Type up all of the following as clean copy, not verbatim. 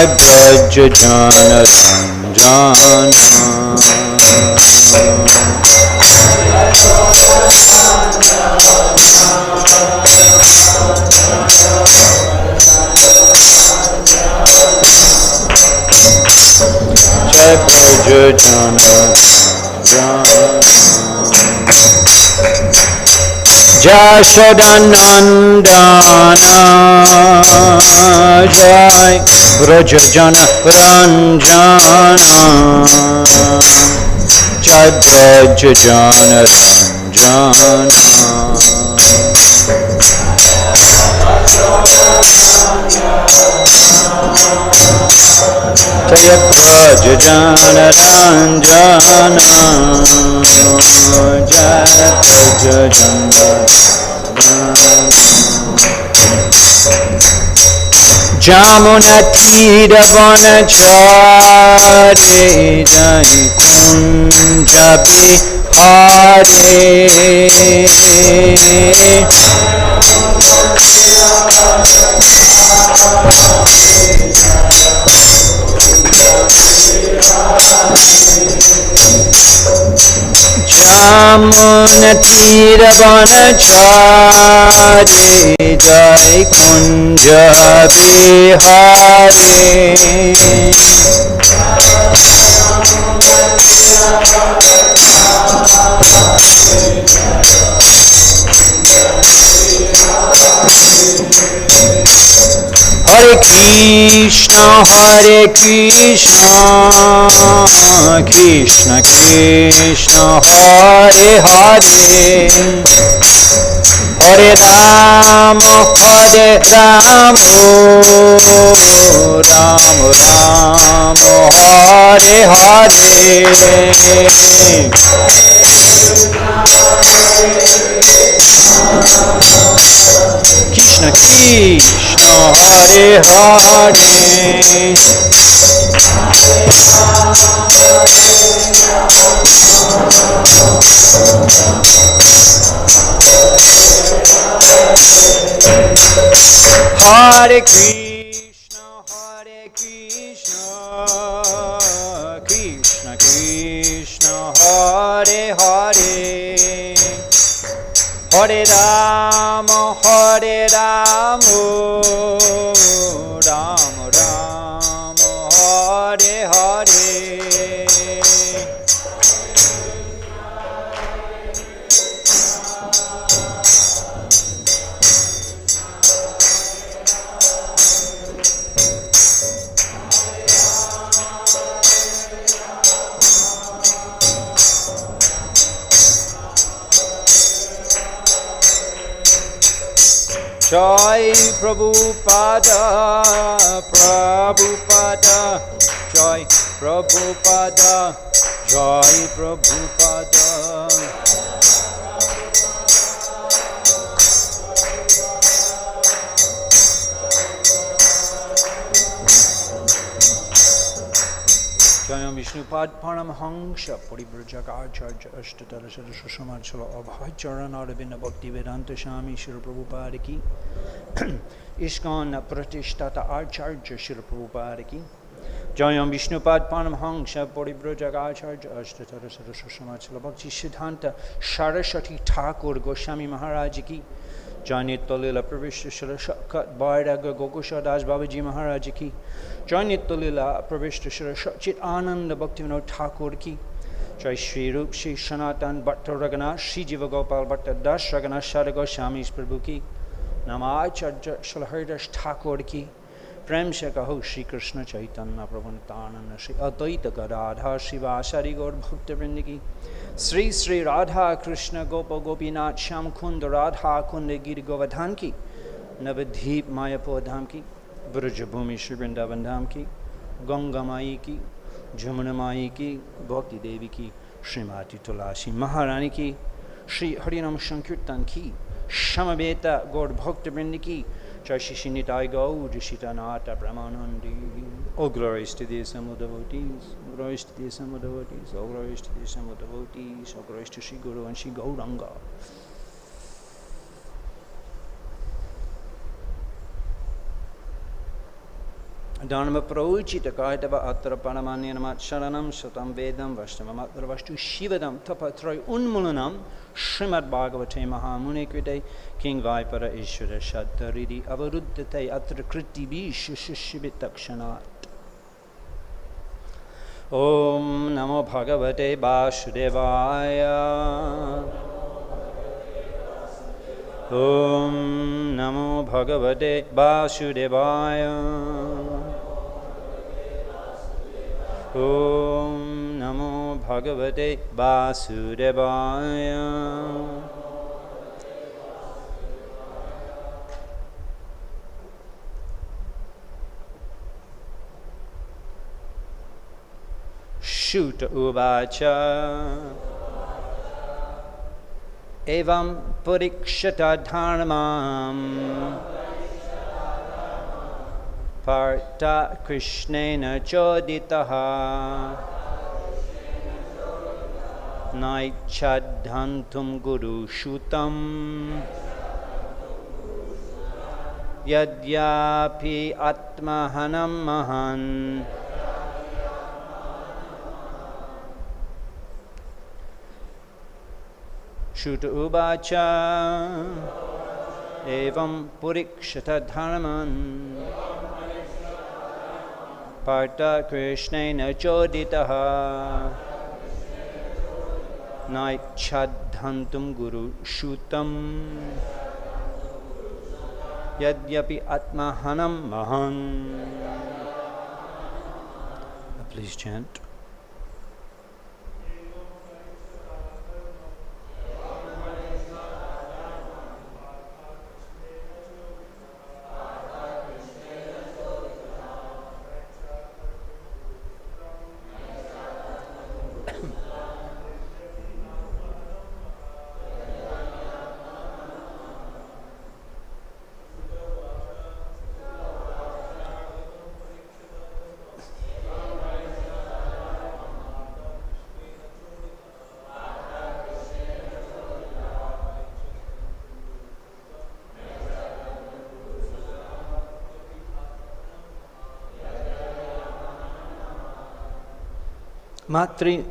Jai Braj Jana Ranjana Jai Braj Jana Jashodanandana Jai Brajajana Ranjana Jai Brajajana Ranjana Jai Brajajana Ranjana Jai Brajajana Jamuna Tira Vanachare Jai Kunja Bihare Jamuna Tira Vanachare Jai Kunja Bihare Hare Krishna Krishna Krishna Hare Hare Hare Rama Rama Rama Hare Hare Krishna Krishna Hare Hare Hare Krishna Krishna Krishna Hare Hare Hare Rama Rama Rama Hare Hare Jai Prabhupada Prabhupada Jai Prabhupada Jai Prabhupada Jayam Vishnupad Paramahamsa Puribrajagacharya Ashtatara Saraswasamarsala Abhacharana Arabinda Bhakti Vedanta Swami Shri Prabhupada Ki Iskon Pratishtata Acharya Shri Prabhupada Ki Jayam Vishnupad Paramahamsa Puribrajagacharya Ashtatara Saraswasamarsala Bhakti Siddhanta Saraswati Thakur Goswami Maharaj Ki Jai Nitya Pravishta Shrakat Bairaga Gokosha Das Babaji Maharaj Ki Jai Nitya Pravishta Shrakat Ananda Bhaktivinoda Thakur Ki Jai Shri Rup Shri Sanatan Bhatta Raghunath Shri Jiva Gopal Bhatta Das Raghunath Shara Goswami Prabhu Ki Namacharya Shalharidas Thakur Ki Prem Se Kaho Shri Krishna Chaitanya Prabhu Nityananda Shri Advaita Gadadhar Shivasari Gaur Bhakta Vrinda Ki Sri Sri Radha Krishna Gopa Gopinath Sham Kunda Radha Kunda Giri Govardhan Ki Navadheep Mayapur Dham Ki Brajabhumi Shri Vrindavan Dham Ki Ganga Mai Ki Jamuna Mai Ki Bhakti Devi Ki Srimati Tulasi Maharani Ki Shri Harinam Sankirtan Ki Shamabeta Gaur Bhakta Vrinda Ki Jai Shri Nitai Gaur Shitanata Brahmanandi. All glories to the assembled devotees, all glories to the assembled devotees, all glories to the assembled devotees, all glories to Shri Guru and Shri Gauranga. Dharma Prauchita Kaitava Atra Paramanyanam Sharanam Satam Vedam Vastavam Atra Vastu Shivadam Tapatray Unmulanam Srimad Bhagavatam Mahamuni Krite King Vaipara Ishvara Shataridi Avaruddhate Atra Kritibi Shishibitakshanat. Om Namo Bhagavate Vasudevaya. Om Namo Bhagavate Vasudevaya. Om Namo Bhagavate Vasudevaya. Shuta Uvacha Evam Purikshata Dharmam Parta Krishnena Choditaha Naichadhantum Guru Shutam Yadyapi Atmahanam Mahan Shuta Ubacha Evam Purikshata Dharman Parta Krishnena Choditaha Naichadhantum Guru Shutam Yadyapi Atmahanam Mahan. Please chant. Matri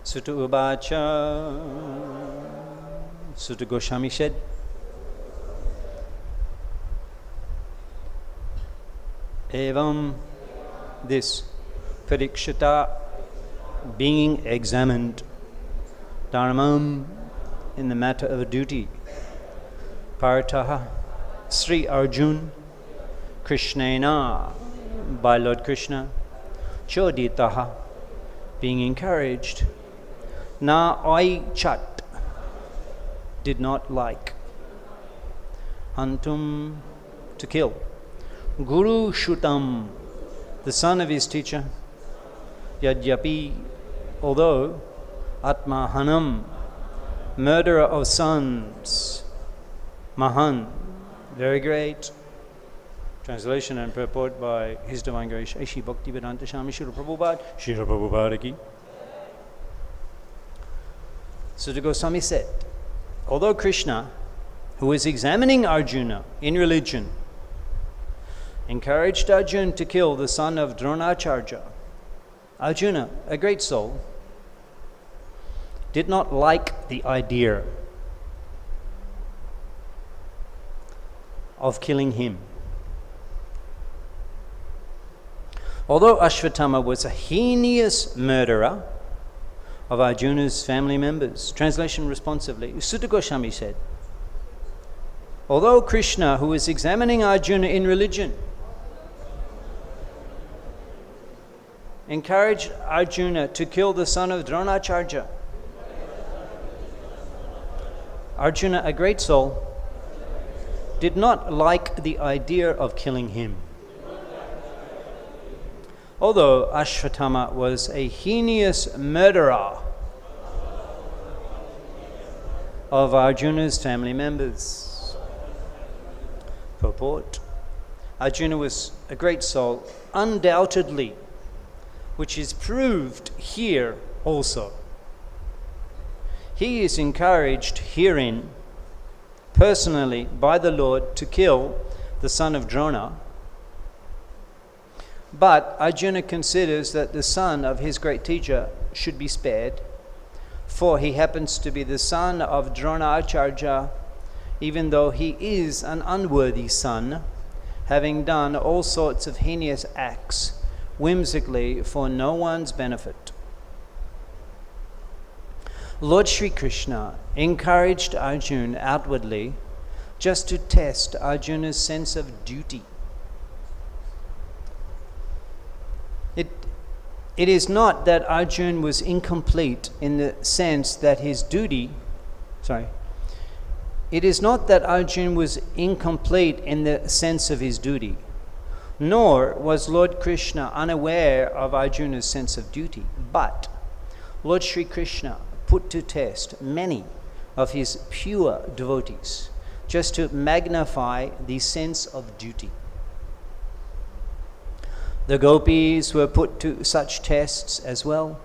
Sutta Ubacha, Sutta Goswami said, Evam, this, Parikshita, being examined, Dharmam, in the matter of a duty, Partaha, Sri Arjun, Krishnena, by Lord Krishna, Choditaha, being encouraged, Na I Chat, did not like, Hantum, to kill, Guru Shutam, the son of his teacher, Yadyapi, although, Atmahanam, murderer of sons, Mahan, very great. Translation and purport by His Divine Grace Aishi Bhaktivedanta Swami Srila Prabhupada ki. Sutta Goswami said, although Krishna, who was examining Arjuna in religion, encouraged Arjuna to kill the son of Dronacharya, Arjuna, a great soul, did not like the idea of killing him. Although Ashwatthama was a heinous murderer of Arjuna's family members, translation responsively, Sutta Goswami said, although Krishna, who was examining Arjuna in religion, encouraged Arjuna to kill the son of Dronacharya. Arjuna, a great soul, did not like the idea of killing him. Although Ashwatthama was a heinous murderer of Arjuna's family members. Purport: Arjuna was a great soul, undoubtedly, which is proved here also. He is encouraged herein personally by the Lord to kill the son of Drona, but Arjuna considers that the son of his great teacher should be spared, for he happens to be the son of Dronacharya, even though he is an unworthy son, having done all sorts of heinous acts whimsically for no one's benefit. Lord Sri Krishna encouraged Arjuna outwardly just to test Arjuna's sense of duty. It is not that Arjuna was incomplete in the sense that his duty, it is not that Arjuna was incomplete in the sense of his duty, nor was Lord Krishna unaware of Arjuna's sense of duty, but Lord Sri Krishna put to test many of his pure devotees just to magnify the sense of duty. The gopis were put to such tests as well.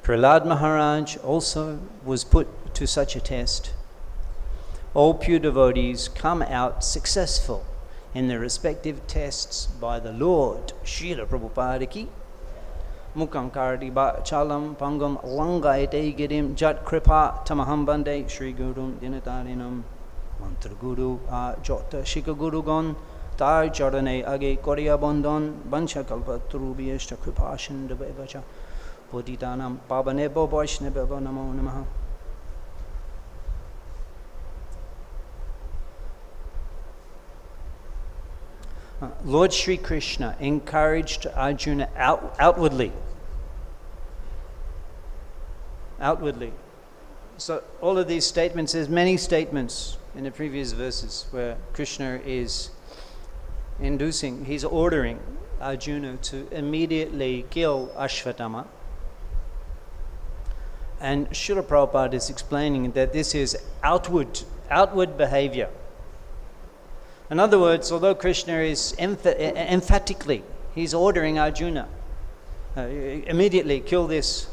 Prahlad Maharaj also was put to such a test. All pure devotees come out successful in their respective tests by the Lord. Srila Prabhupada ki Mukam Kardi Ba Chalam Pangam Langayate Girim Jat Kripa Tamaham Bande Shri Gurum Dinatarinam Mantra Guru Jota Shika Guru Gon Tar Jardane Age Korea Bondon Bancha Kalpa Trubieshta Kripashin Devacha Bodhitanam Pabanebo Boishnebeba Namo Namaha. Lord Sri Krishna encouraged Arjuna outwardly. So all of these statements, there's many statements in the previous verses where Krishna is inducing, he's ordering Arjuna to immediately kill Ashwatthama. And Srila Prabhupada is explaining that this is outward behavior. In other words, although Krishna is emphatically, he's ordering Arjuna, immediately kill this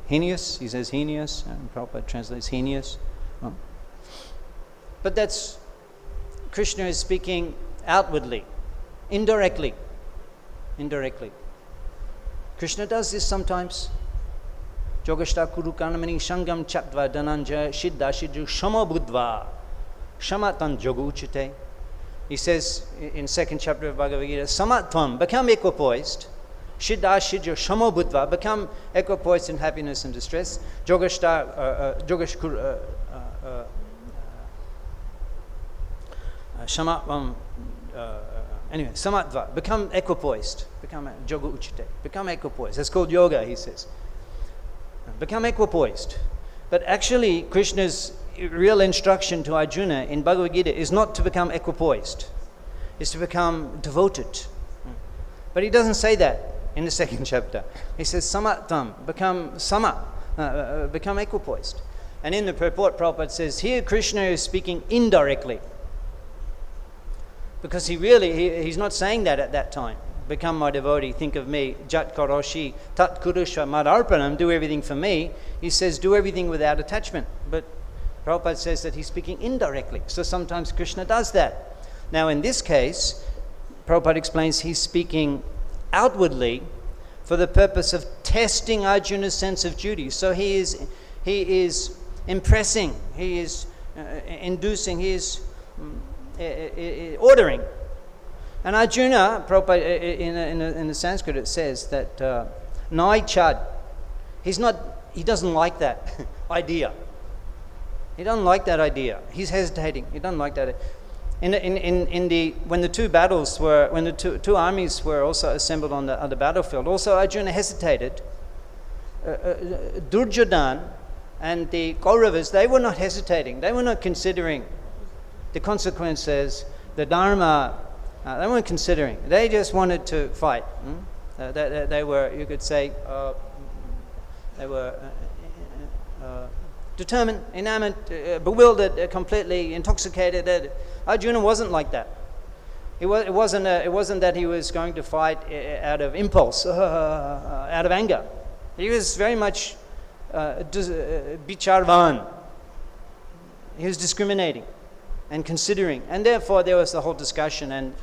heinous, he says heinous, and Prabhupada translates heinous. But that's, Krishna is speaking outwardly, indirectly. Krishna does this sometimes. Jogashta kuru kanamani shangam chatva dananja shiddha shidju shama buddva shamatan joguchite. He says in second chapter of Bhagavad Gita, samatvam, become equipoised. Shiddha shidya shamo buddha, become equipoised in happiness and distress. Jogashta, anyway, samatva, become equipoised. Become jogu uchite, become equipoised. That's called yoga, he says. Become equipoised. But actually, Krishna's real instruction to Arjuna in Bhagavad Gita is not to become equipoised. It's to become devoted. But he doesn't say that in the second chapter. He says, samatvam, become equipoised. And in the purport, Prabhupada says, here Krishna is speaking indirectly. Because he's not saying that at that time. Become my devotee, think of me, jat karoshi, tat kurusha madarpanam, do everything for me. He says, do everything without attachment. But Prabhupada says that he's speaking indirectly. So sometimes Krishna does that. Now in this case, Prabhupada explains he's speaking outwardly for the purpose of testing Arjuna's sense of duty. So he is impressing, he is inducing, he is ordering. And Arjuna, Prabhupada, in the Sanskrit it says that Nai Chad, he doesn't like that idea. He doesn't like that idea. He's hesitating. He doesn't like that. when the two armies were also assembled on the battlefield, also Arjuna hesitated. Duryodhana and the Kauravas, they were not hesitating. They were not considering the consequences, the dharma. They weren't considering. They just wanted to fight. They were, you could say, they were determined, enamored, bewildered, completely intoxicated. Arjuna wasn't like that. It wasn't that he was going to fight out of impulse, out of anger. He was very much bicharvan. He was discriminating and considering. And therefore there was the whole discussion. And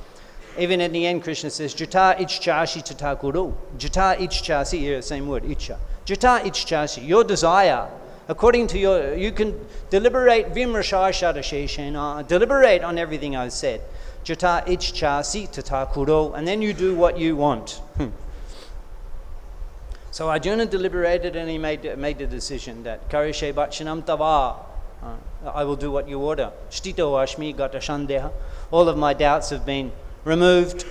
even in the end, Krishna says, Jata ichchasi tata kuru. Jata ichchasi, here, same word, ichcha. Jata ichchasi, your desire, according to you can deliberate vimrashashadasheshena, deliberate on everything I've said. Jata ichchasi tata kuru, and then you do what you want. So Arjuna deliberated and he made the decision that Karishe bachanam tava, I will do what you order. Shtito ashmi gata shandeha, all of my doubts have been removed.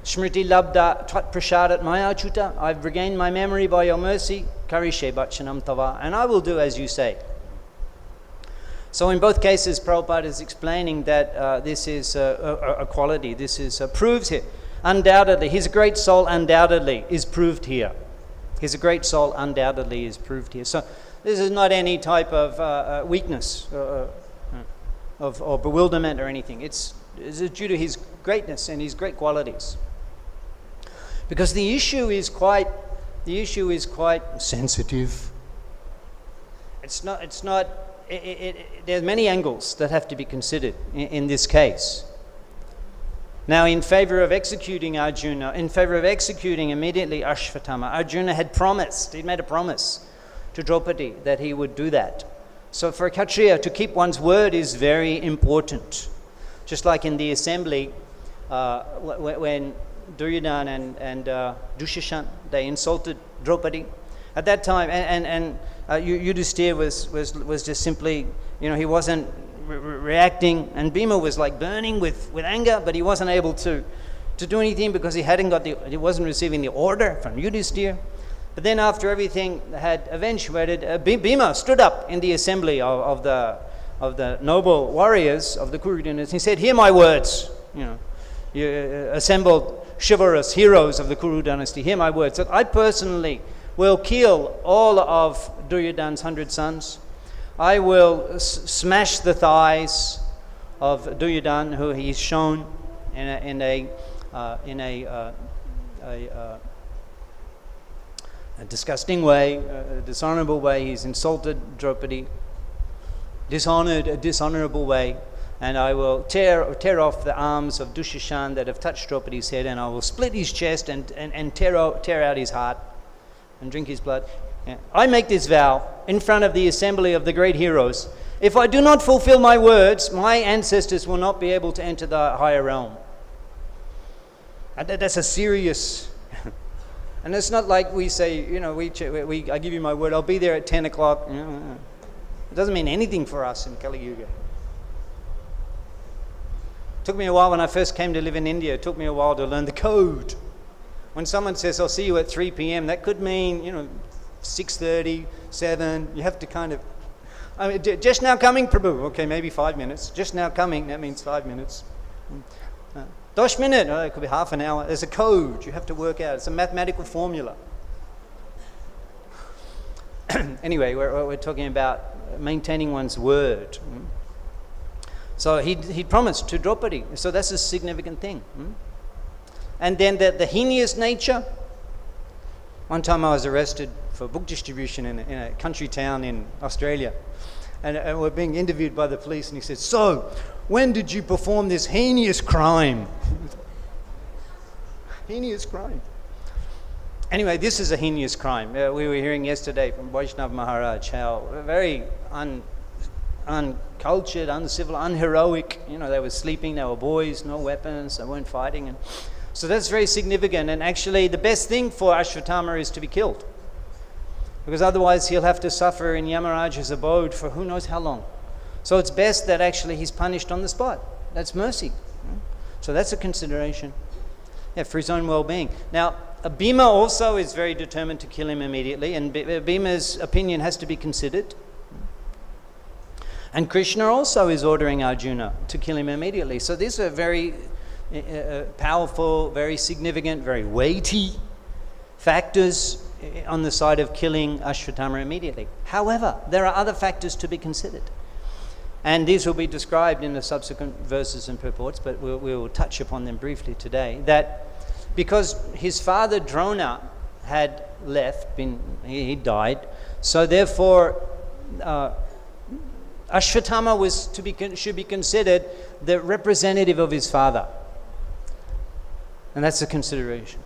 Smriti labda tvat prashadat maya chuta, I've regained my memory by your mercy. Karishe bachanam tava, and I will do as you say. So in both cases, Prabhupada is explaining that this is a quality. This is proves here. Undoubtedly, his great soul undoubtedly is proved here. His great soul undoubtedly is proved here. So this is not any type of weakness or bewilderment or anything. It's due to his greatness and his great qualities. Because the issue is quite sensitive. There's many angles that have to be considered in this case. Now, in favor of executing Arjuna, in favor of executing immediately Ashvatthama, Arjuna had promised, he'd made a promise to Draupadi that he would do that. So for a Kshatriya, to keep one's word is very important. Just like in the assembly, when Duryodhana and Dushashan, they insulted Draupadi. At that time, and Yudhisthira was just simply, he wasn't reacting, and Bhima was like burning with anger, but he wasn't able to do anything because he wasn't receiving the order from Yudhisthira. But then after everything had eventuated, Bhima stood up in the assembly of the noble warriors of the Kuru dynasty. He said, "Hear my words, you assembled chivalrous heroes of the Kuru dynasty, hear my words. So I personally will kill all of Duryodhana's 100 sons. I will smash the thighs of Duryodhana, who he's shown in a disgusting way, a dishonorable way. He's insulted Draupadi, dishonored a dishonorable way. And I will tear off the arms of Dushashan that have touched Draupadi's head, and I will split his chest and tear out his heart and drink his blood. Yeah. I make this vow in front of the assembly of the great heroes. If I do not fulfill my words, my ancestors will not be able to enter the higher realm." And that's a serious... And it's not like we say, I give you my word, I'll be there at 10 o'clock. It doesn't mean anything for us in Kali Yuga. It took me a while when I first came to live in India. It took me a while to learn the code. When someone says, "I'll see you at 3 p.m., that could mean, 6:30, 7. You have to kind of... just now coming, Prabhu. Okay, maybe 5 minutes. Just now coming, that means 5 minutes. 10 minutes, it could be half an hour. There's a code you have to work out. It's a mathematical formula. Anyway, we're talking about maintaining one's word. So he promised to Draupadi. So that's a significant thing. And then the heinous nature. One time I was arrested for book distribution in a country town in Australia. And we're being interviewed by the police, and he said, "So, when did you perform this heinous crime?" Heinous crime. Anyway, this is a heinous crime. We were hearing yesterday from Vaishnav Maharaj how very uncultured, uncivil, unheroic. They were sleeping, they were boys, no weapons, they weren't fighting. And so that's very significant. And actually, the best thing for Ashvatthama is to be killed, because otherwise he'll have to suffer in Yamaraj's abode for who knows how long. So it's best that actually he's punished on the spot. That's mercy. So that's a consideration. Yeah, for his own well-being. Now, Bhima also is very determined to kill him immediately, and Bhima's opinion has to be considered. And Krishna also is ordering Arjuna to kill him immediately. So these are very powerful, very significant, very weighty factors on the side of killing Ashwatthama immediately. However, there are other factors to be considered. And these will be described in the subsequent verses and purports, but we will touch upon them briefly today. That because his father Drona had left, he died, so therefore Ashwatthama should be considered the representative of his father. And that's a consideration.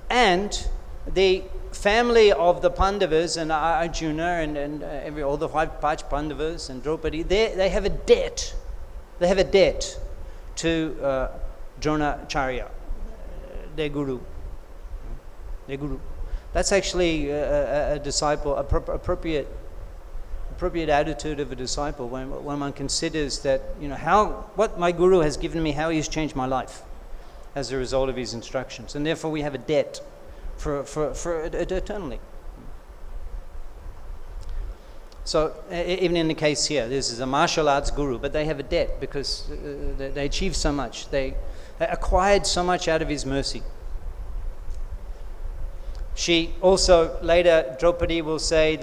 And the family of the Pandavas and Arjuna and all the 5 Pandavas and Draupadi, they have a debt. They have a debt to Dronacharya, their guru. Their guru. That's actually a disciple, appropriate attitude of a disciple when one considers that, what my guru has given me, how he has changed my life as a result of his instructions. And therefore we have a debt for eternally. So even in the case here, this is a martial arts guru, but they have a debt because they achieved so much. They acquired so much out of his mercy. She also, later, Draupadi will say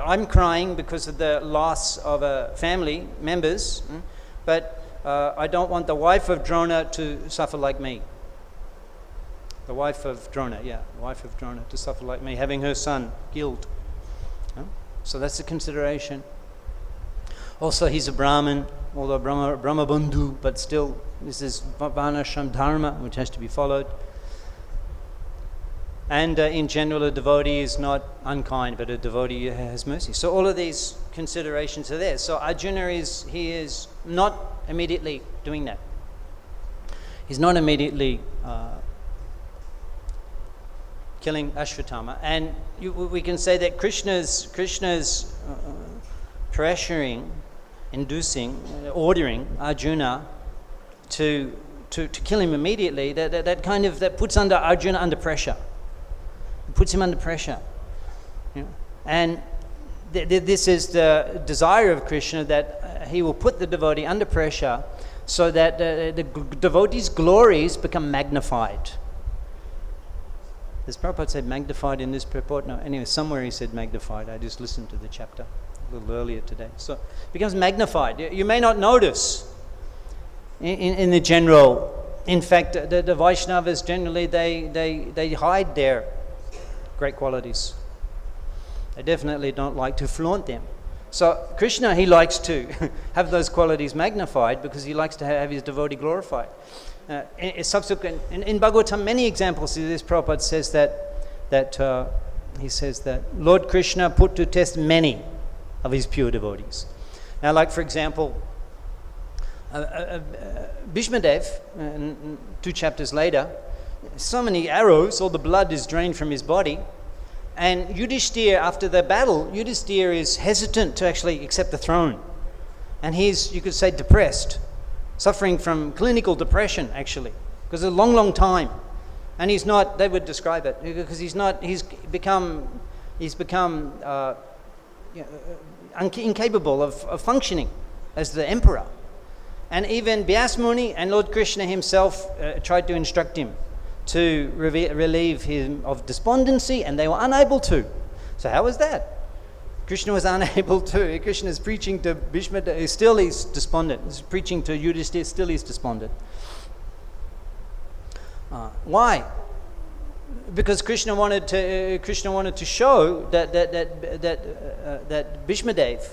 I'm crying because of the loss of family members, but I don't want the wife of Drona to suffer like me. The wife of Drona to suffer like me, having her son killed. So that's a consideration. Also, he's a Brahmin, although Brahma Bandhu, but still, this is Varnashram Dharma, which has to be followed. And in general, a devotee is not unkind, but a devotee has mercy. So all of these considerations are there. So Arjuna is not immediately doing that. He's not immediately killing Ashwatthama. And we can say that Krishna's pressuring, inducing, ordering Arjuna to kill him immediately, that puts Arjuna under pressure. It puts him under pressure. And this is the desire of Krishna, that he will put the devotee under pressure so that the devotee's glories become magnified. Does Prabhupada say magnified in this purport? No, anyway, somewhere he said magnified. I just listened to the chapter a little earlier today. So it becomes magnified. You may not notice in the general. In fact, the Vaishnavas generally, they hide their great qualities. They definitely don't like to flaunt them. So Krishna, he likes to have those qualities magnified because he likes to have his devotee glorified. In Bhagavatam, many examples of this. Prabhupada says that he says that Lord Krishna put to test many of his pure devotees. Now, like for example, Bhishmadev, 2 chapters later, so many arrows, all the blood is drained from his body, and Yudhishthira, after the battle, Yudhishthira is hesitant to actually accept the throne, and he's, you could say, depressed, suffering from clinical depression actually, because of a long time, and he's not, they would describe it, because he's become incapable of functioning as the emperor. And even Vyas Muni and Lord Krishna himself tried to instruct him to relieve him of despondency, and they were unable to. So how was that? Krishna was unable to. Krishna is preaching to Bhishma, still he's despondent. He's preaching to Yudhishthira, still he's despondent. Why? Because Krishna wanted to show that Bhishmadev,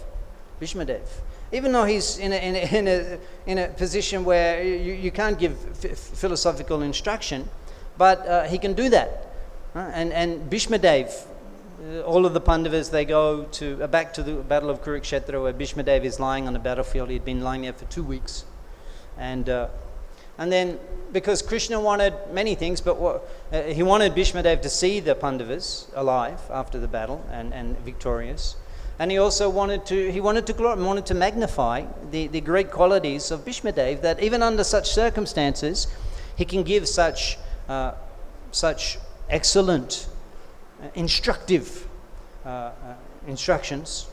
even though he's in a position where you can't give philosophical instruction, but he can do that. And Bhishmadev, all of the Pandavas, they go back to the battle of Kurukshetra, where Bhishmadev is lying on the battlefield. He'd been lying there for 2 weeks, and then because Krishna wanted many things, but he wanted Bhishmadev to see the Pandavas alive after the battle and victorious. And he also wanted to magnify the great qualities of Bhishmadev, that even under such circumstances, he can give such excellent, instructive instructions,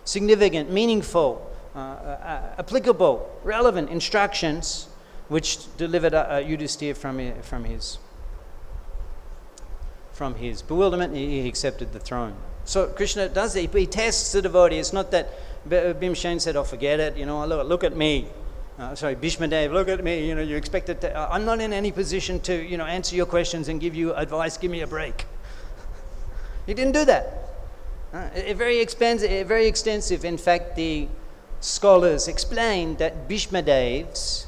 significant, meaningful, applicable, relevant instructions, which delivered Yudhisthira from his bewilderment. He accepted the throne. So Krishna does that. He tests the devotee. It's not that Bhimsen said, "Oh, forget it. Look at me." Bhishmadev, look at me. You expected to. I'm not in any position to, answer your questions and give you advice. Give me a break. He didn't do that. Very extensive. In fact, the scholars explained that Bhishmadev's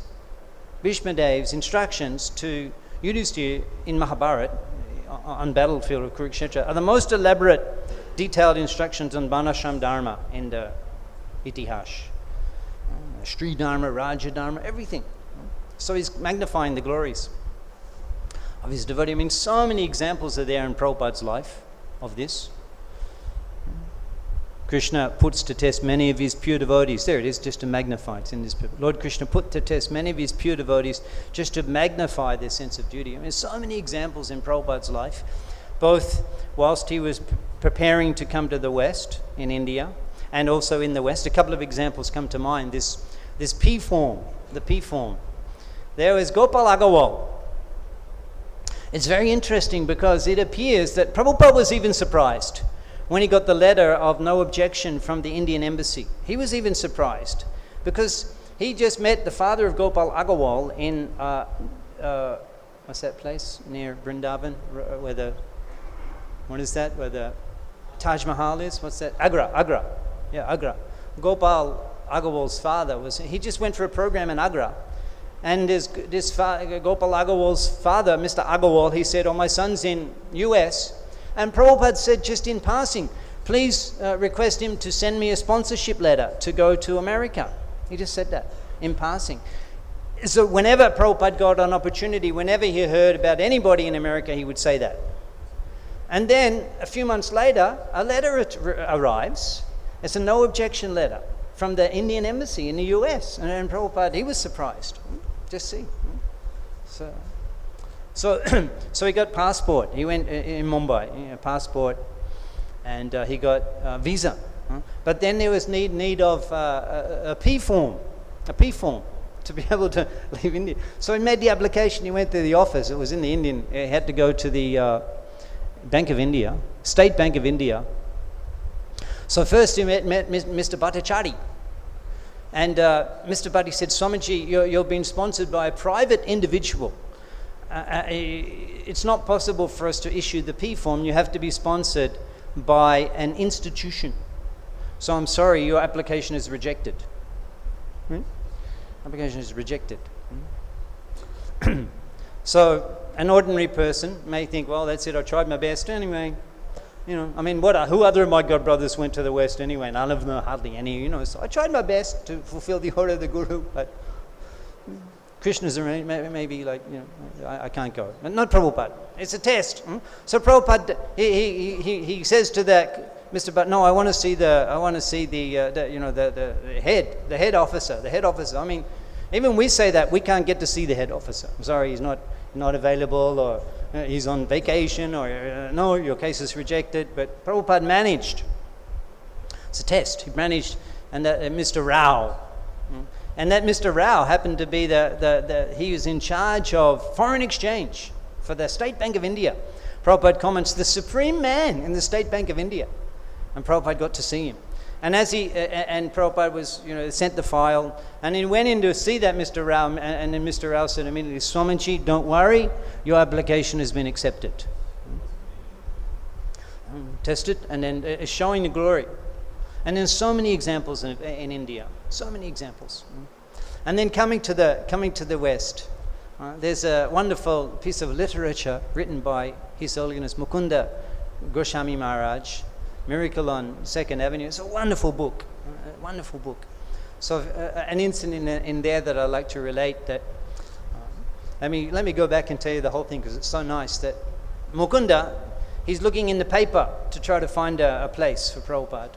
instructions to Yudhisthira in Mahabharata, on battlefield of Kurukshetra, are the most elaborate, detailed instructions on Varnashram Dharma in the Itihash. Sri Dharma, Raja Dharma, everything. So he's magnifying the glories of his devotee. I mean, so many examples are there in Prabhupada's life of this. Krishna puts to test many of his pure devotees. There it is, just to magnify. It's in this. Lord Krishna put to test many of his pure devotees just to magnify their sense of duty. I mean, there's so many examples in Prabhupada's life, both whilst he was preparing to come to the West in India and also in the West. A couple of examples come to mind. This P form, the P form. There was Gopal Agarwal. It's very interesting because it appears that Prabhupada was even surprised when he got the letter of no objection from the Indian embassy. He was even surprised because he just met the father of Gopal Agarwal in, what's that place near Vrindavan, where the Taj Mahal is? What's that? Agra. Yeah, Agra. Gopal Agarwal's father he just went for a program in Agra. And Gopal Agarwal's father, Mr. Agarwal, he said, "Oh, my son's in US." And Prabhupada said, just in passing, "Please request him to send me a sponsorship letter to go to America." He just said that in passing. So whenever Prabhupada got an opportunity, whenever he heard about anybody in America, he would say that. And then a few months later, a letter arrives. It's a no objection letter from the Indian embassy in the US. And Prabhupada, he was surprised. Just see. So he got passport. He went in Mumbai, passport, and he got a visa. But then there was need of a P form to be able to leave India. So he made the application. He went to the office. It was in the Indian. He had to go to the Bank of India, State Bank of India. So first he met Mr. Bhattacharya. And Mr. Bhatti said, "Swamiji, you're being sponsored by a private individual. It's not possible for us to issue the P form. You have to be sponsored by an institution. So I'm sorry, your application is rejected." Application is rejected. So an ordinary person may think, "Well, that's it, I tried my best anyway." Who other of my god brothers went to the West anyway? None of them, hardly any, So I tried my best to fulfill the order of the Guru, but Krishna's maybe I can't go. But not Prabhupada. It's a test. So Prabhupada, he says to that Mr. Bhatt, "No, I want to see the head officer. I mean, even we say that we can't get to see the head officer. I'm sorry, he's not available, or he's on vacation, or no, your case is rejected." But Prabhupada managed. It's a test. He managed, and Mr. Rao. And that Mr. Rao happened to be he was in charge of foreign exchange for the State Bank of India. Prabhupada comments, the supreme man in the State Bank of India. And Prabhupada got to see him. And and Prabhupada was, sent the file, and he went in to see that Mr. Rao, and then Mr. Rao said immediately, "Swamiji, don't worry, your application has been accepted." Tested, and then showing the glory. And then so many examples in India, so many examples. And then coming to the West, there's a wonderful piece of literature written by His Holiness Mukunda Goswami Maharaj, Miracle on 2nd Avenue. It's a wonderful book, So an incident in there that I like to relate. That let me go back and tell you the whole thing, because it's so nice. That Mukunda, he's looking in the paper to try to find a place for Prabhupada.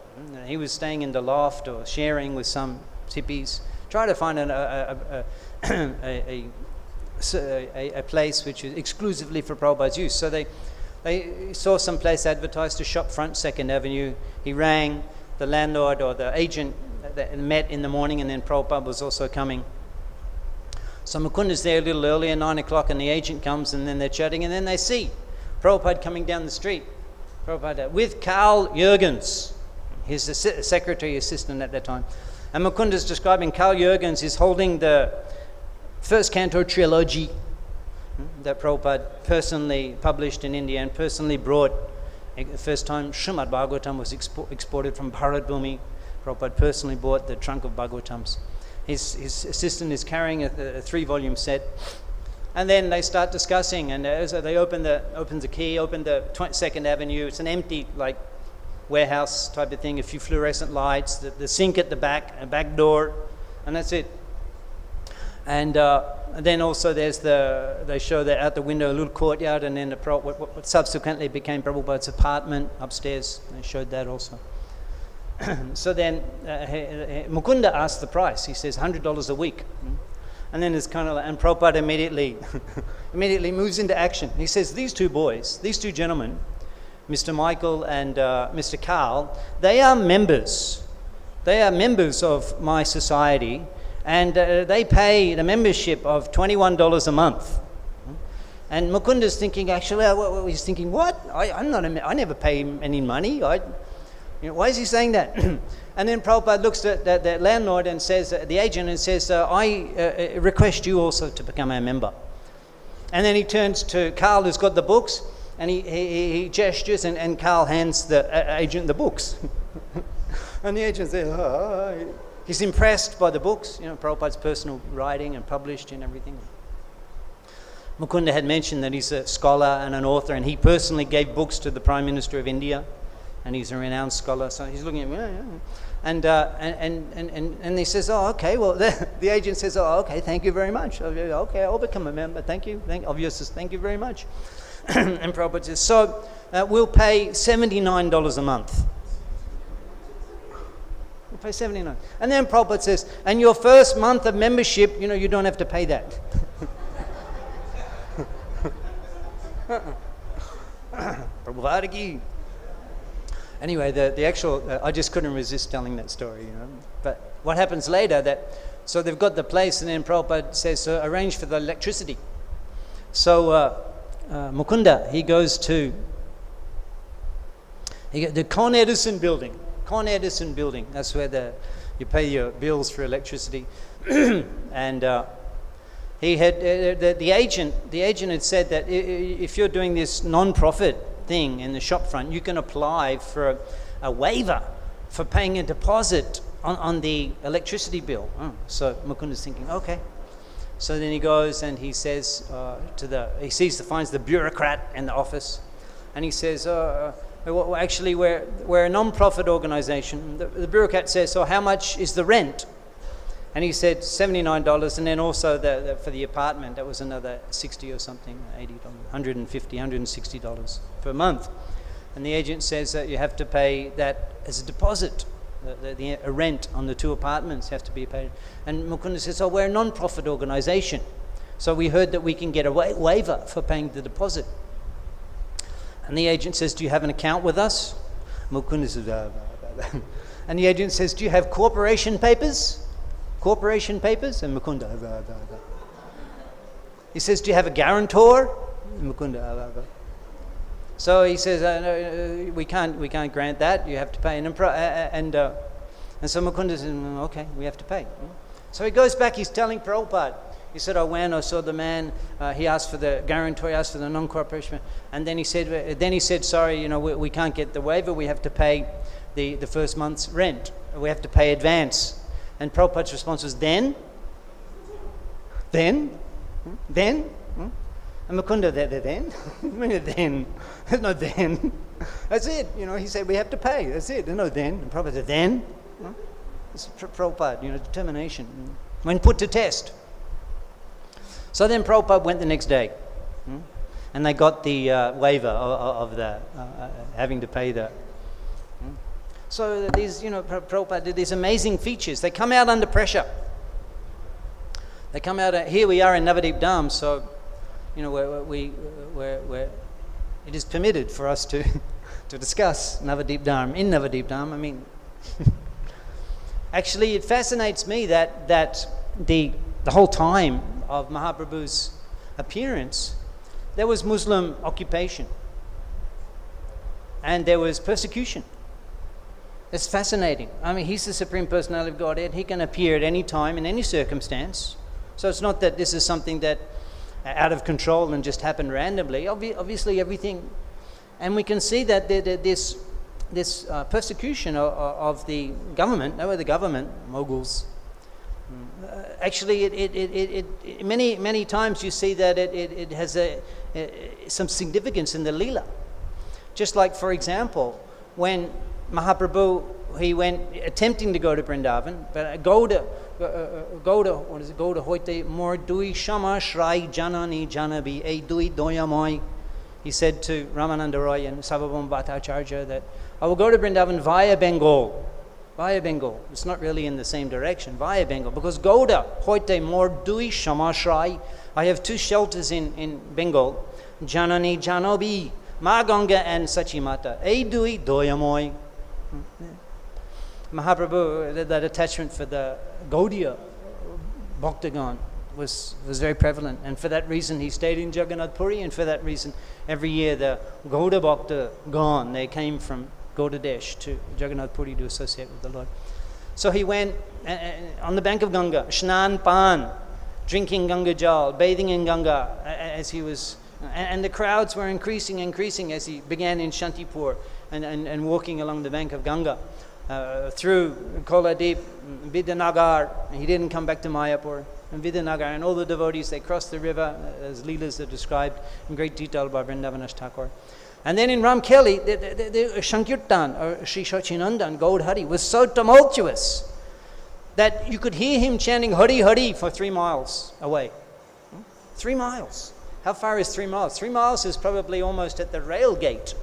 He was staying in the loft or sharing with some hippies, trying to find a place which is exclusively for Prabhupada's use. So they saw some place advertised, a shop front, 2nd Avenue. He rang the landlord or the agent that met in the morning, and then Prabhupada was also coming. So Mukunda's there a little earlier, 9 o'clock, and the agent comes, and then they're chatting, and then they see Prabhupada coming down the street, Prabhupada with Carl Jurgens, his secretary assistant at that time. And Mukunda's describing Carl Jurgens is holding the first canto trilogy that Prabhupada personally published in India and personally brought. The first time Srimad Bhagavatam was exported from Bharat Bhumi, Prabhupada personally bought the trunk of Bhagavatams. His assistant is carrying a 3-volume set. And then they start discussing, and so they open the 2nd Avenue. It's an empty, like, warehouse type of thing, a few fluorescent lights, the sink at the back, a back door, and that's it. And then also they show that out the window a little courtyard, and then what subsequently became Prabhupada's apartment upstairs. They showed that also. So then Mukunda asked the price. He says $100 a week. And then it's kind of like, and Prabhupada immediately moves into action. He says, these two gentlemen, Mr. Michael and Mr. Carl, they are members. They are members of my society, and they pay the membership of $21 a month. And Mukunda's thinking, actually, he's thinking, what? I never pay any money. Why is he saying that? And then Prabhupada looks at the landlord and says, the agent, and says, I request you also to become our member. And then he turns to Carl, who's got the books, and he gestures, and Carl hands the agent the books. And the agent says, he's impressed by the books, Prabhupada's personal writing and published and everything. Mukunda had mentioned that he's a scholar and an author, and he personally gave books to the Prime Minister of India. And he's a renowned scholar, so he's looking at me, and he says, oh, okay, well, the agent says, oh, okay, thank you very much. Okay, I'll become a member, thank you. Thank you very much. And Prabhupada says, so we'll pay $79 a month. We'll pay $79. And then Prabhupada says, and your first month of membership, you don't have to pay that. Prabhupada ki. Anyway, the actual, I just couldn't resist telling that story, But what happens later, so they've got the place, and then Prabhupada says, arrange for the electricity. So Mukunda, he goes to the Con Edison building. That's where you pay your bills for electricity. And he had, the agent had said that if you're doing this non-profit thing in the shop front, you can apply for a waiver for paying a deposit on the electricity bill. So Mukunda's thinking, okay. So then he goes and he says finds the bureaucrat in the office, and he says, well, actually we're a non-profit organization. The bureaucrat says, so how much is the rent? And he said $79, and then also for the apartment, that was another $60 or something, $80, $150, $160 per month. And the agent says that you have to pay that as a deposit. The rent on the 2 apartments have to be paid. And Mukunda says, oh, we're a non-profit organization. So we heard that we can get a waiver for paying the deposit. And the agent says, do you have an account with us? Mukunda says, and the agent says, do you have corporation papers? And Mukunda, he says, do you have a guarantor? And Mukunda, so he says, no, we can't grant that. You have to pay. And so Mukunda says, okay, we have to pay. So he goes back. He's telling Prabhupada. He said, I went. I saw the man. He asked for the guarantor. He asked for the non-cooperation. And then he said, sorry, we can't get the waiver. We have to pay the first month's rent. We have to pay advance. And Prabhupada's response was, then? And Mukunda, then? Then? There's no then. That's it. He said, we have to pay. That's it. There's no then. And Prabhupada said, then? It's Prabhupada, determination. When put to test. So then Prabhupada went the next day. and they got the waiver of the having to pay the. So these, Prabhupada did these amazing features. They come out under pressure. They come out. Here we are in Navadip Dham, so where it is permitted for us to discuss Navadip Dham in Navadip Dham. I mean, actually, it fascinates me that the whole time of Mahaprabhu's appearance, there was Muslim occupation and there was persecution. It's fascinating. I mean, he's the Supreme Personality of Godhead. He can appear at any time, in any circumstance. So it's not that this is something that out of control and just happened randomly. Obviously, everything. And we can see that this persecution of the government, they were the government moguls. Actually, it many times you see that it has some significance in the Leela. Just like, for example, when Mahaprabhu, he went attempting to go to Vrindavan, but Gauda hoite mor dui shama shrai janani janabi e dui doyamoi. He said to Ramananda Roy and Sarvabhauma Bhattacharya that I will go to Vrindavan via Bengal. Via Bengal. It's not really in the same direction. Via Bengal. Because Gauda hoite mor dui shama shrai. I have two shelters in Bengal. Janani janobi. Ma Ganga and Sachimata. E dui doyamoi. Mahaprabhu, that attachment for the Gaudiya Bhaktagan was very prevalent, and for that reason he stayed in Jagannath Puri, and for that reason every year the Gauda Bhaktagan, they came from Gaudadesh to Jagannath Puri to associate with the Lord. So he went on the bank of Ganga, Shnan Pan, drinking Ganga Jal, bathing in Ganga as he was, and the crowds were increasing as he began in Shantipur and walking along the bank of Ganga. Through Koladip, Vidanagar, he didn't come back to Mayapur, and Vidanagar, and all the devotees, they crossed the river, as Leelas are described in great detail by Vrindavanash Thakur. And then in Ramkeli, the Shankirtan, or Sri Sachinandan, Gaud Hari, was so tumultuous that you could hear him chanting Hari Hari for 3 miles away. 3 miles. How far is 3 miles? 3 miles is probably almost at the rail gate.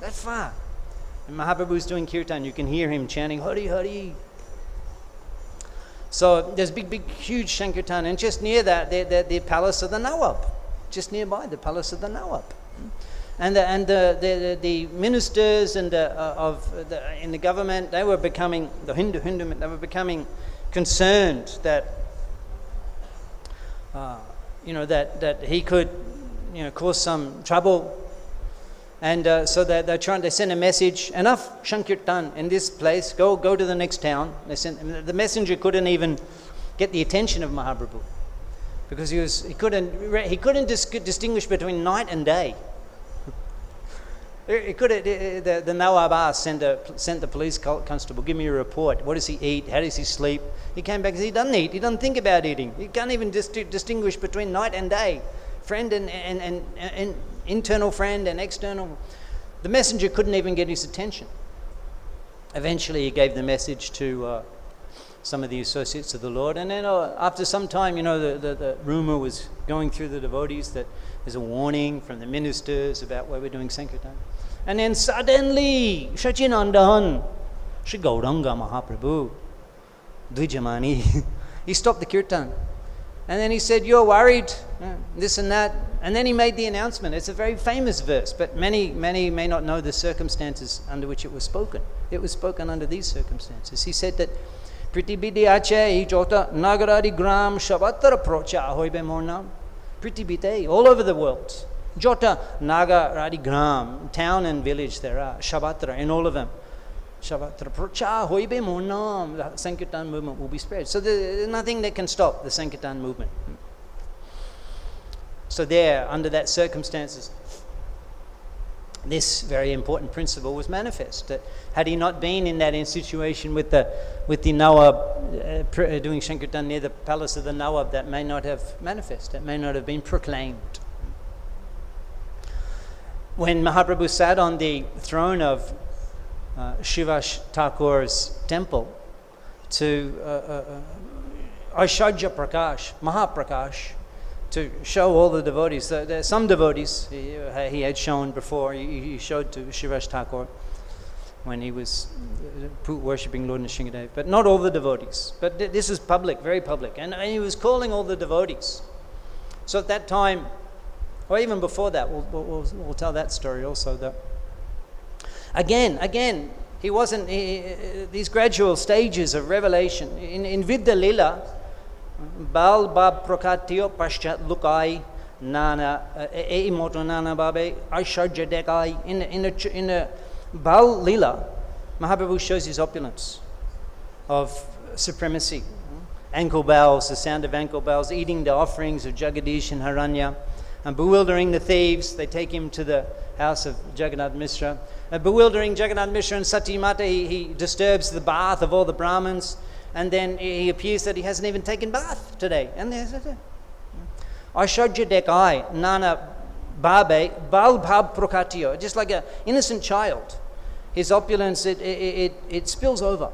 That far. And Mahaprabhu's doing kirtan, you can hear him chanting Hari Hari. So there's big, huge Shankirtan, and just near that, the palace of the Nawab, just nearby, the palace of the Nawab. And the ministers and in the government, they were becoming, the Hindu, they were becoming concerned that, that he could, cause some trouble. And so they sent a message, enough Shankirtan in this place, go to the next town. The messenger couldn't even get the attention of Mahaprabhu because he couldn't distinguish between night and day. The Nawab sent the police constable, give me a report. What does he eat? How does he sleep? He came back and said, he doesn't eat. He doesn't think about eating. He can't even distinguish between night and day. Friend and internal friend and external. The messenger couldn't even get his attention. Eventually he gave the message to some of the associates of the Lord, and then after some time, the rumor was going through the devotees that there's a warning from the ministers about where we're doing Sankirtan. And then suddenly Sachinandan, Sri Gauranga Mahaprabhu, Dvijamani, he stopped the kirtan. And then he said, you're worried, this and that. And then he made the announcement. It's a very famous verse, but many may not know the circumstances under which it was spoken. It was spoken under these circumstances. He said that, Pritibidi ache jota nagaradi gram shavatara procha hoibe mornam. Pritibite, all over the world. Jota nagaradi gram, town and village there are, Shavatra, in all of them. Shavatra procha hoibe monam, the Sankirtan movement will be spread. So there's nothing that can stop the Sankirtan movement. So there, under that circumstances, this very important principle was manifest. That had he not been in that situation with the Nawab doing Sankirtan near the palace of the Nawab, that may not have manifest. That may not have been proclaimed. When Mahaprabhu sat on the throne of Shivash Thakur's temple to Aishwarya Prakash, Mahaprakash, to show all the devotees. There are some devotees he had shown before. He showed to Srivas Thakur when he was worshipping Lord Nrsimhadev, but not all the devotees. But this is public, very public, and he was calling all the devotees. So at that time, or even before that, we'll tell that story also. That again, he wasn't these gradual stages of revelation in Vidya Lila. Bal bab prokatyo paschat lukai nana emoto nana babe aishadja dekai. In a Bal Lila, Mahaprabhu shows his opulence of supremacy. Ankle bells, the sound of ankle bells, eating the offerings of Jagadish and Haranya, and bewildering the thieves. They take him to the house of Jagannath Mishra. Bewildering Jagannath Mishra and Sati Mata, he disturbs the bath of all the Brahmins, and then he appears that he hasn't even taken bath today. And there's Aishadja Dekai, Nana Babe, Bal Bhab Prokatyo, just like an innocent child. His opulence, it spills over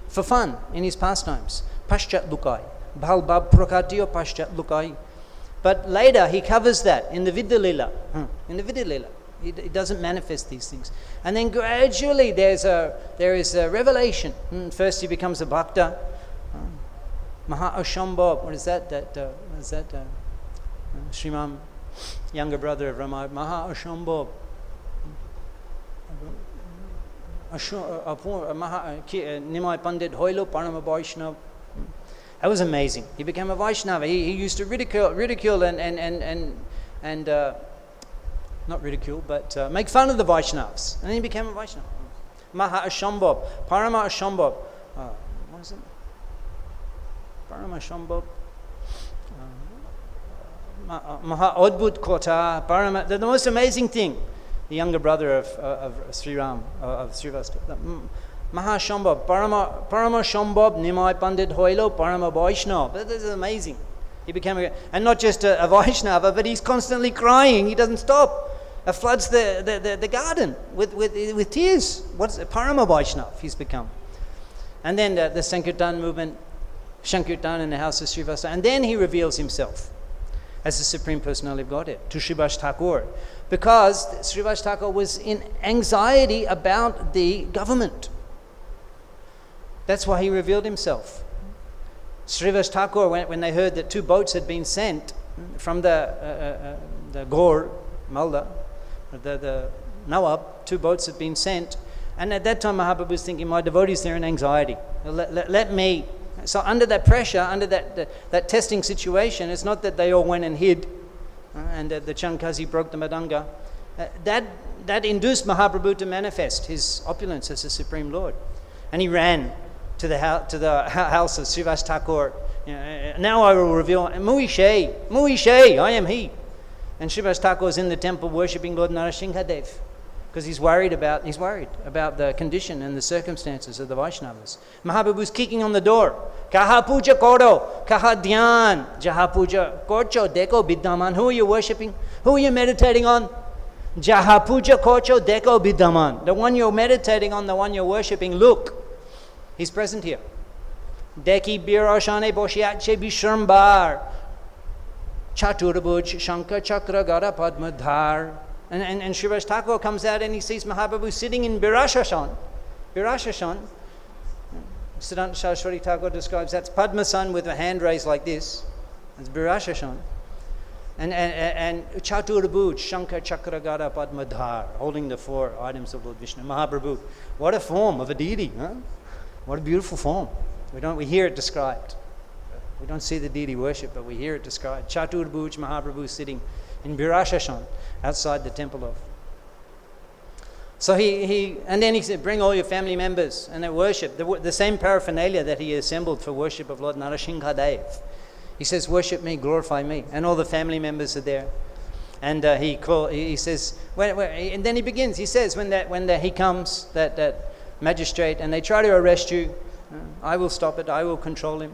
for fun in his pastimes. Paschat Lukai, Bal Bhab Prokatyo Paschat Lukai. But later he covers that in the Vidya Lila. In the Vidya Lila. He doesn't manifest these things. And then gradually there is a revelation. First he becomes a bhakta. Maha Ashambhav, what is that? Sriman, younger brother of Rama, Maha Ashambhav. Nimai Pandit Hoilo Parama Vaishnava. That was amazing. He became a Vaishnava. He used to ridicule and not ridicule, but make fun of the Vaishnavas. And then he became a Vaishnava. Maha Ashambhav, Parama Ashambhav. What is it? Parama Ashambhav. Maha Adbhut Kota, Parama. The most amazing thing. The younger brother of Sri Ram, of Srivastava. Maha Shambhav, Parama Shambhav, Nimai Pandit Hoilo, Parama Vaishnava. This is amazing. He became and not just a Vaishnava, but he's constantly crying. He doesn't stop. Floods the garden with tears. What's Parama Vaishnava he's become. And then the Sankirtan movement, Sankirtan in the house of Srivastava. And then he reveals himself as the Supreme Personality of Godhead to Srivas Thakur. Because Srivas Thakur was in anxiety about the government. That's why he revealed himself. Srivas Thakur, when they heard that 2 boats had been sent from the Gaur, Malda, the Nawab, 2 boats had been sent. And at that time Mahaprabhu was thinking, my devotees, they're in anxiety. Let me. So under that pressure, under that testing situation, it's not that they all went and hid and the Chankazi broke the Madanga. That induced Mahaprabhu to manifest his opulence as the Supreme Lord. And he ran to the house of Srivas Thakur. Now I will reveal, Muishe, I am he. And Srivas Thakur is in the temple worshipping Lord Nrsimhadev because he's worried about the condition and the circumstances of the Vaishnavas. Mahaprabhu is kicking on the door. Kaha puja koro, kaha dhyan, jaha puja korcho deko biddaman. Who are you worshipping? Who are you meditating on? Jaha puja korcho deko biddaman. The one you're meditating on, the one you're worshipping, look. He's present here. Deki birashane boshiache bishrambar. Chaturabhuj shankar chakra gara padmadhar. And Srivas Thakur comes out and he sees Mahaprabhu sitting in Birashashan. Birashashan. Siddhanta Saraswati Thakur describes that's Padmasan with a hand raised like this. That's Birashashan. And Chaturabhuj shankar chakra gara padmadhar, holding the 4 items of Lord Vishnu. Mahaprabhu. What a form of a deity, huh? What a beautiful form. We hear it described. We don't see the deity worship, but we hear it described. Chaturabhuj Mahaprabhu sitting in Birashashan, outside the temple of. So and then he said, bring all your family members, and they worship. The same paraphernalia that he assembled for worship of Lord Nrsimhadev. He says, worship me, glorify me. And all the family members are there. And he says, and then he begins, he says, when he comes, that magistrate, and they try to arrest you, I will stop it, I will control him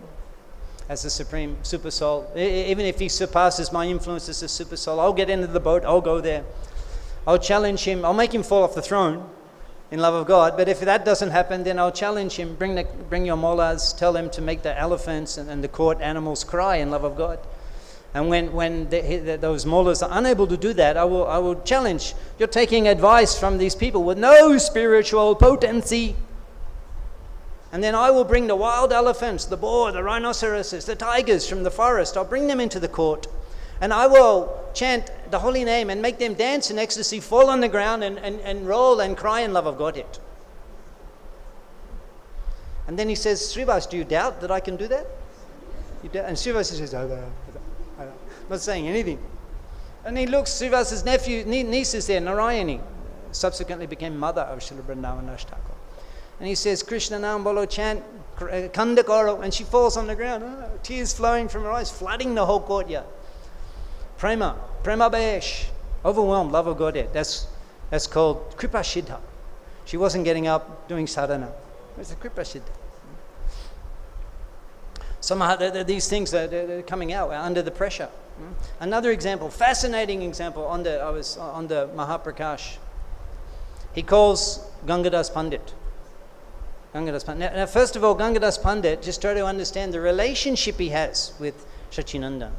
as the Supreme Super Soul. Even if he surpasses my influence as a Super Soul, I'll get into the boat, I'll go there. I'll challenge him, I'll make him fall off the throne in love of God, but if that doesn't happen, then I'll challenge him, bring your mollahs, tell them to make the elephants and the court animals cry in love of God. And when those mullahs are unable to do that, I will challenge, you're taking advice from these people with no spiritual potency. And then I will bring the wild elephants, the boar, the rhinoceroses, the tigers from the forest. I'll bring them into the court. And I will chant the holy name and make them dance in ecstasy, fall on the ground and roll and cry in love of Godhead. And then he says, Srivas, do you doubt that I can do that? And Srivas says, I'm not saying anything. And he looks, Srivas's niece is there, Narayani, subsequently became mother of Srila Vrindavan Das Thakur. And he says, Krishna Nam Bolo, chant Kanda Karo, and she falls on the ground, tears flowing from her eyes, flooding the whole courtyard. Prema Besh, overwhelmed love of Godhead. That's called Kripa Siddha. She wasn't getting up doing sadhana. It's a Kripa Siddha. Somehow these things are coming out under the pressure. Another example, fascinating example, I was on the Mahaprakash. He calls Gangadas Pandit. Now, first of all, Gangadas Pandit, just try to understand the relationship he has with Sachinandan.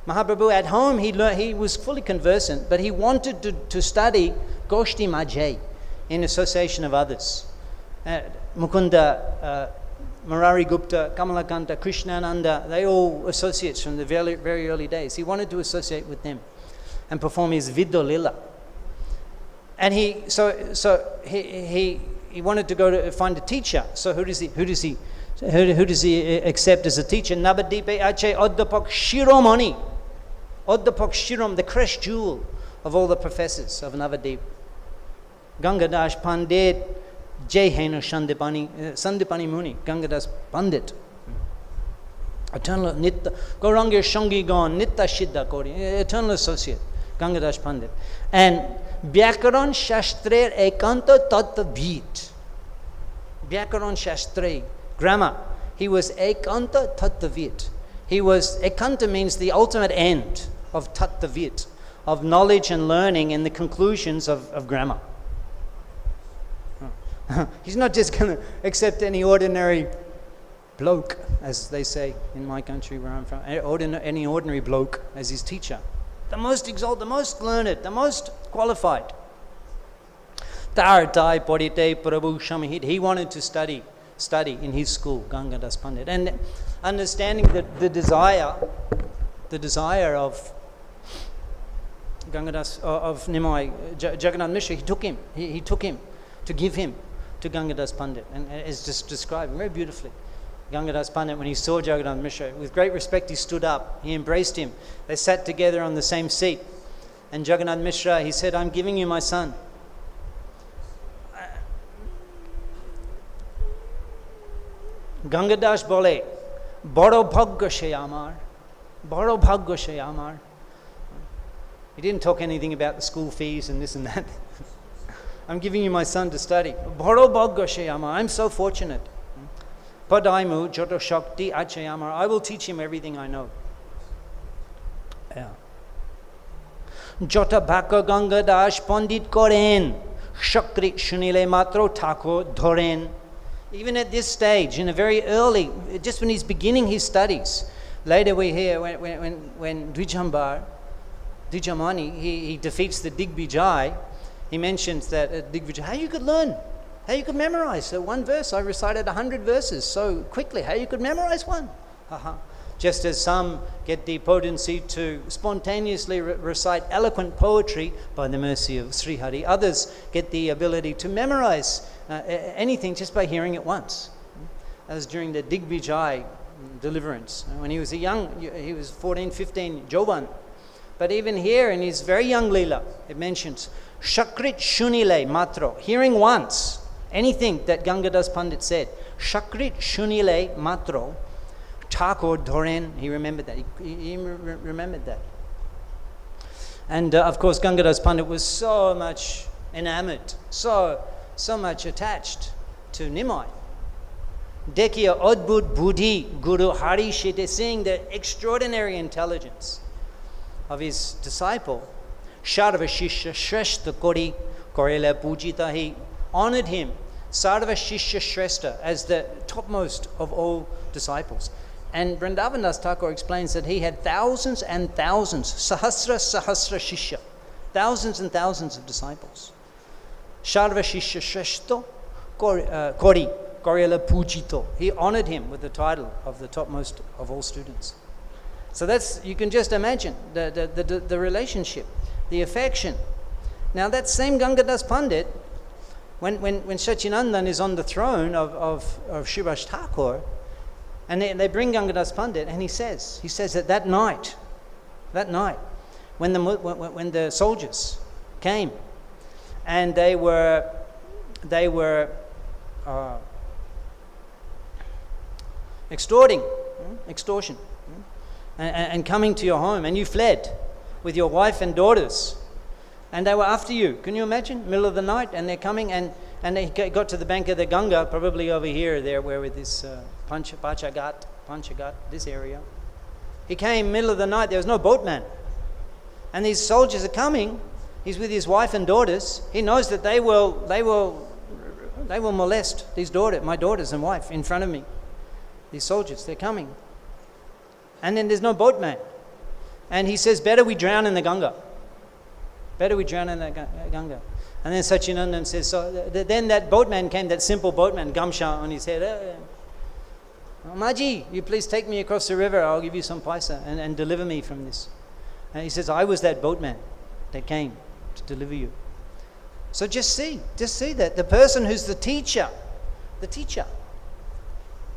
Mahaprabhu at home, he was fully conversant, but he wanted to study Goshti Majay in association of others. Mukunda, Murari Gupta, Kamalakanta, Krishnananda, they all associates from the very, very early days. He wanted to associate with them and perform his Vidolila. And he wanted to go to find a teacher. So who does he accept as a teacher? Navadipe Ache Oddapak Shiromani. Oddapak Shirom, the crest jewel of all the professors of Navadip. Gangadash Pandit, Jayhena Sandipani Muni, Gangadas Pandit. Eternal Nitta, Gorangir Shangi Gon, Nitta Shiddha Kori, eternal associate, Gangadas Pandit. And Vyakaran Shastrer Ekanta Tatta Beat. Vyakaran Shastre, grammar. He was Ekanta Tatta Vit. He was, Ekanta means the ultimate end of Tatta Vit, of knowledge and learning and the conclusions of grammar. He's not just going to accept any ordinary bloke, as they say in my country where I'm from, any ordinary bloke as his teacher. The most exalted, the most learned, the most qualified. He wanted to study in his school, Gangadas Pandit. And understanding the desire of Gangadas, of Nimai, Jagannath Mishra, he took him to give him to Gangadas Pandit. And it's just described very beautifully. Gangadas Pandit, when he saw Jagannath Mishra, with great respect he stood up, he embraced him. They sat together on the same seat. And Jagannath Mishra, he said, I'm giving you my son. Gangadas bole, boro bhagya she amar, boro bhagya she amar. He didn't talk anything about the school fees and this and that. I'm giving you my son to study. Boro bhagya she amar. I'm so fortunate. Padaimu joto shakti ache amar. I will teach him everything I know. Yeah. Jota bhaka Gangadas pandit koren, shakri shunile matro thako dhoren. Even at this stage, in a very early, just when he's beginning his studies. Later we hear when Dwijamani, he defeats the Digvijay, he mentions that at Digvijay, how you could learn, how you could memorize. So one verse, I recited 100 verses so quickly, how you could memorize one. Just as some get the potency to spontaneously recite eloquent poetry by the mercy of Sri Hari, others get the ability to memorize anything just by hearing it once. As during the Digvijay deliverance, when he was he was 14, 15, Jovan. But even here in his very young Leela, it mentions Shakrit Shunile Matro, hearing once anything that Gangadas Pandit said. Shakrit Shunile Matro, Thakur Dhoren, he remembered that. He remembered that. And of course, Gangadas Pandit was so much enamored, so much attached to Nimai. Dekhiya Adbhut Buddhi Guru Hari Shite, seeing the extraordinary intelligence of his disciple. Sarva Shishya Shrestha Kori Korela Pujita, he honored him, Sarva Shishya Shrestha, as the topmost of all disciples. And Vrindavan Thakur explains that he had thousands and thousands, sahasra shishya, thousands and thousands of disciples. Sharva shishya shreshto kori, koryala pujito. He honored him with the title of the topmost of all students. So that's, you can just imagine the relationship, the affection. Now that same Gangadas Pandit, when Sachinandan is on the throne of Srivas Thakur, and they bring Gangadas Pandit, and he says that night, when the soldiers came, and they were extortion, and coming to your home, and you fled with your wife and daughters, and they were after you. Can you imagine? Middle of the night, and they're coming, and they got to the bank of the Ganga, probably over here, there, where with this Panchagat, this area. He came middle of the night. There was no boatman, and these soldiers are coming. He's with his wife and daughters. He knows that they will molest my daughters and wife in front of me. These soldiers, they're coming, and then there's no boatman, and he says, "Better we drown in the Ganga. Better we drown in the Ganga." And then Sachinandan says, so then that boatman came, that simple boatman, Gamsha on his head. Maji, you please take me across the river. I'll give you some paisa and deliver me from this. And he says, I was that boatman that came to deliver you. So just see that the person who's the teacher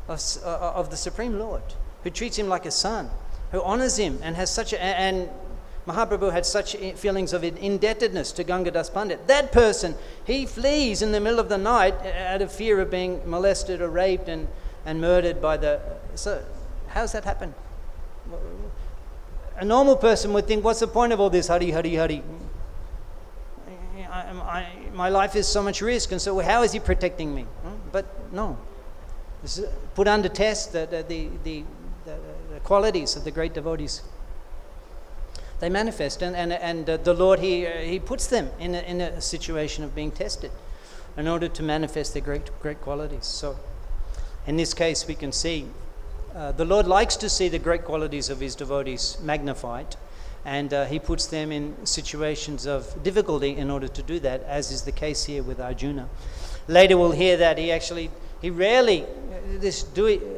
of the Supreme Lord, who treats him like a son, who honors him and has and Mahaprabhu had such feelings of indebtedness to Gangadas Pandit. That person, he flees in the middle of the night out of fear of being molested or raped and murdered by the... So, how's that happen? A normal person would think, what's the point of all this? Hari, hari, hari. My life is so much risk, and so how is he protecting me? But no. This is put under test the qualities of the great devotees. They manifest, and the Lord, he puts them in a situation of being tested in order to manifest their great qualities. So in this case we can see the Lord likes to see the great qualities of his devotees magnified, and he puts them in situations of difficulty in order to do that, as is the case here with Arjuna. Later we'll hear that he rarely, this Duibuj,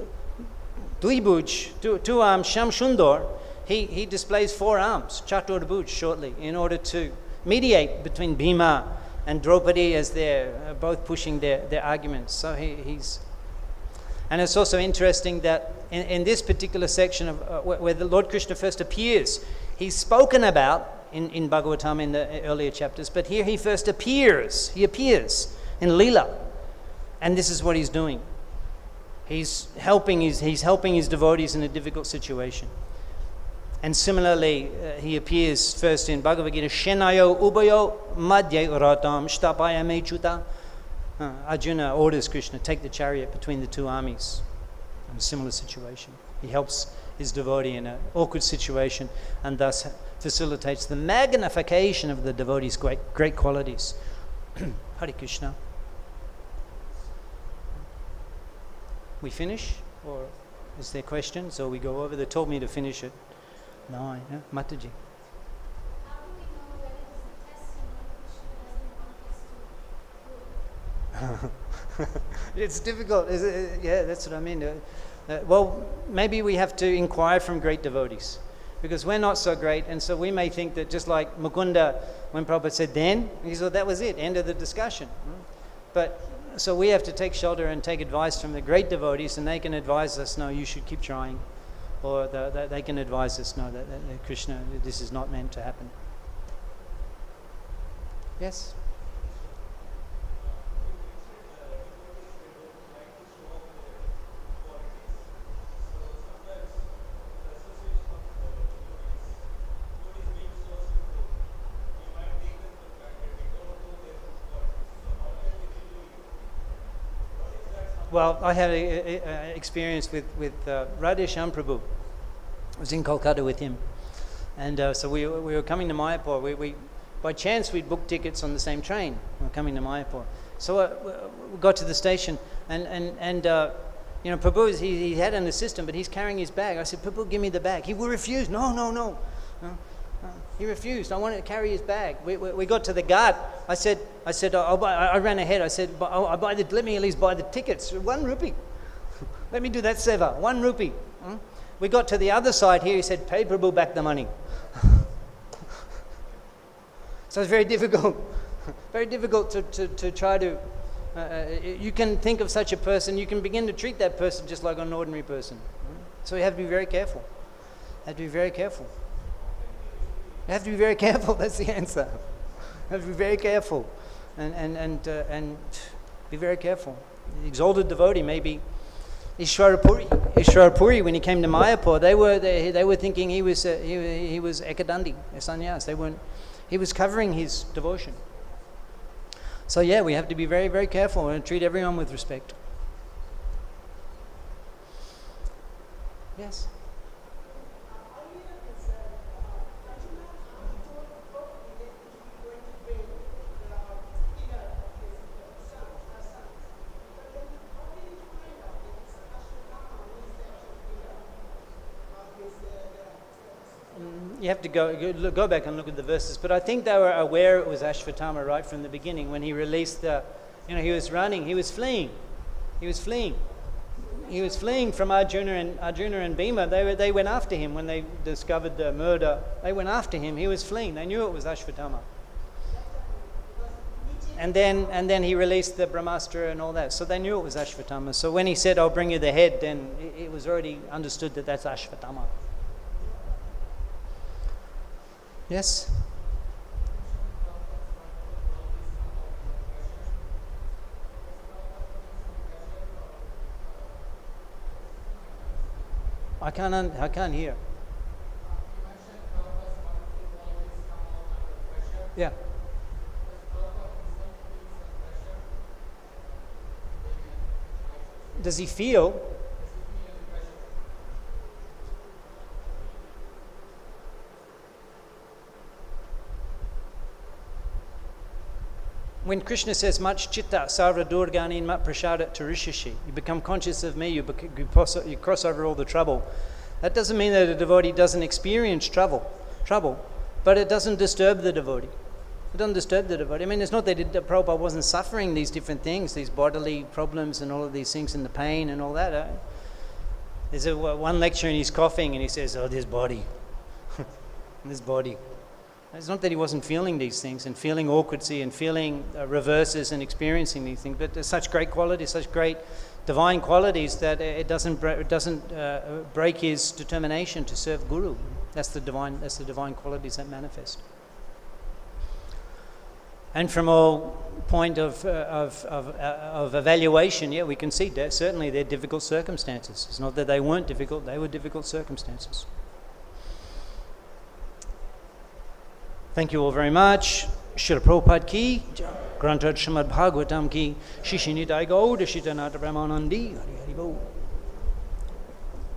Tuam Sham Shundor, he displays 4 arms, Chaturbuj, shortly, in order to mediate between Bhima and Draupadi as they're both pushing their arguments. So he's... And it's also interesting that in this particular section of where the Lord Krishna first appears, he's spoken about in Bhagavatam in the earlier chapters, but here he first appears. He appears in Leela. And this is what he's doing. He's helping his devotees in a difficult situation. And similarly, he appears first in Bhagavad Gita, Shenayo Ubayo Madhya Ratam Shtapaya Mechuta. Arjuna orders Krishna, take the chariot between the 2 armies. In a similar situation. He helps his devotee in an awkward situation and thus facilitates the magnification of the devotee's great qualities. Hare Krishna. We finish? Or is there questions? Or we go over? They told me to finish it. No, yeah, Mataji. How do we know whether it is a test and Krishna doesn't want us to? It's difficult. Yeah, that's what I mean. Well, maybe we have to inquire from great devotees, because we're not so great, and so we may think that just like Mukunda, when Prabhupada said then, he said that was it, end of the discussion. But so we have to take shelter and take advice from the great devotees, and they can advise us, no, you should keep trying. Or they can advise us, no, that Krishna, this is not meant to happen. Yes? Well, I had an experience with Radhesham Prabhu. I was in Kolkata with him, and so we were coming to Mayapur. We by chance we'd booked tickets on the same train. We were coming to Mayapur, so we got to the station, and You know, Prabhu, he had an assistant, but he's carrying his bag. I said, Prabhu, give me the bag. He will refuse. No. He refused. I wanted to carry his bag. We got to the ghat. I said, I ran ahead. I said, let me at least buy the tickets. 1 rupee. Let me do that seva. 1 rupee. We got to the other side here. He said, pay Prabhu back the money. So it's very difficult. Very difficult to try to... you can think of such a person. You can begin to treat that person just like an ordinary person. So you have to be very careful. You have to be very careful. You have to be very careful. That's the answer. You have to be very careful, and be very careful. The exalted devotee, maybe Ishwarapuri, when he came to Mayapur, they were thinking he was ekadandi, a sannyas. They weren't. He was covering his devotion. So yeah, we have to be very, very careful and treat everyone with respect. Yes. You have to go back and look at the verses, but I think they were aware it was Ashvatthama right from the beginning when he released he was running, he was fleeing from Arjuna and Bhima. They went after him when they discovered the murder. They went after him. He was fleeing. They knew it was Ashvatthama. And then he released the Brahmastra and all that. So they knew it was Ashvatthama. So when he said, I'll bring you the head, then it was already understood that that's Ashvatthama. Yes? I can't hear. Yeah. Does he feel? When Krishna says, much chitta sarva durgani mat prashada tarishashi, you become conscious of me, you cross over all the trouble. That doesn't mean that a devotee doesn't experience trouble, but it doesn't disturb the devotee. It doesn't disturb the devotee. I mean, it's not that Prabhupada wasn't suffering these different things, these bodily problems and all of these things and the pain and all that. There's one lecture and he's coughing and he says, oh, this body, this body. It's not that he wasn't feeling these things and feeling awkwardness and feeling reverses and experiencing these things, but there's such great qualities, such great divine qualities that it doesn't break his determination to serve Guru. That's the divine qualities that manifest. And from all point of evaluation, yeah, we can see that certainly they're difficult circumstances. It's not that they weren't difficult; they were difficult circumstances. Thank you all very much. Srila Prabhupada ki, Granthad Srimad Bhagavatam ki, Shishini Dai Gauda Shitanata Brahmanandi, Hari Hari Bol.